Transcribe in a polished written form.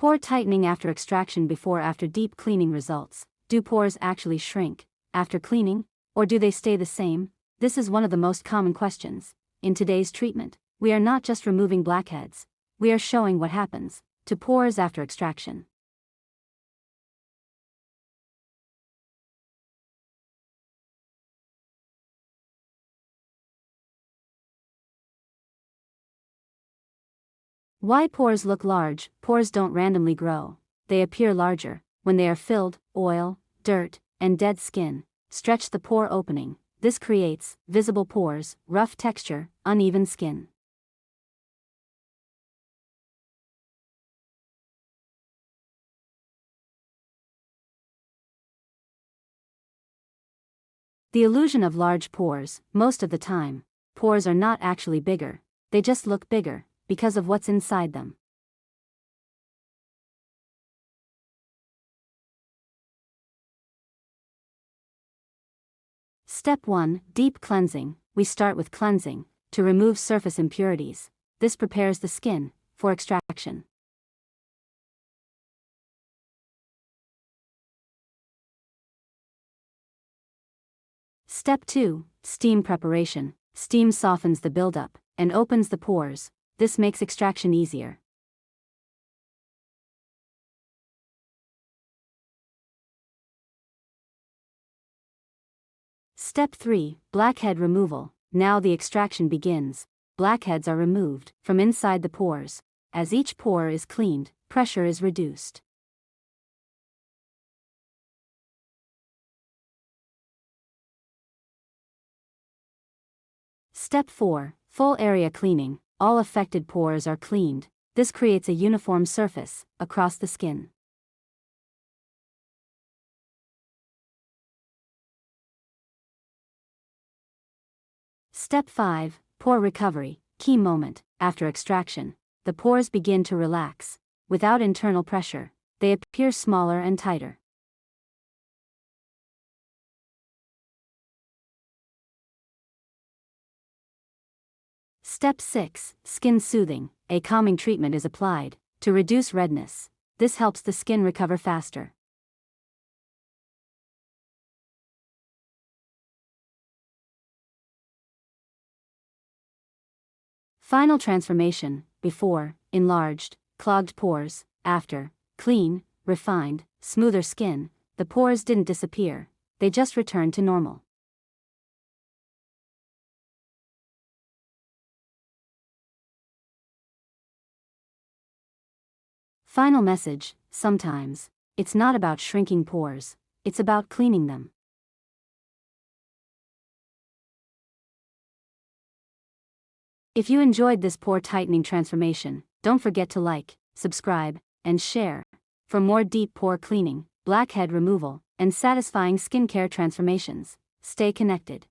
Pore tightening after extraction before after deep cleaning results. Do pores actually shrink after cleaning, or do they stay the same? This is one of the most common questions. In today's treatment, we are not just removing blackheads, we are showing what happens to pores after extraction. Why pores look large? Pores don't randomly grow. They appear larger when they are filled. Oil, dirt, and dead skin stretch the pore opening. This creates visible pores, rough texture, uneven skin. The illusion of large pores. Most of the time, pores are not actually bigger, they just look bigger because of what's inside them. Step 1. Deep cleansing. We start with cleansing to remove surface impurities. This prepares the skin for extraction. Step 2. Steam preparation. Steam softens the buildup and opens the pores. This makes extraction easier. Step 3. Blackhead removal. Now the extraction begins. Blackheads are removed from inside the pores. As each pore is cleaned, pressure is reduced. Step 4. Full area cleaning. All affected pores are cleaned. This creates a uniform surface across the skin. Step 5. Pore recovery. Key moment. After extraction, the pores begin to relax. Without internal pressure, they appear smaller and tighter. Step 6. Skin soothing. A calming treatment is applied to reduce redness. This helps the skin recover faster. Final transformation. Before, enlarged, clogged pores. After, clean, refined, smoother skin. The pores didn't disappear, they just returned to normal. Final message. Sometimes, it's not about shrinking pores, it's about cleaning them. If you enjoyed this pore tightening transformation, don't forget to like, subscribe, and share. For more deep pore cleaning, blackhead removal, and satisfying skincare transformations, stay connected.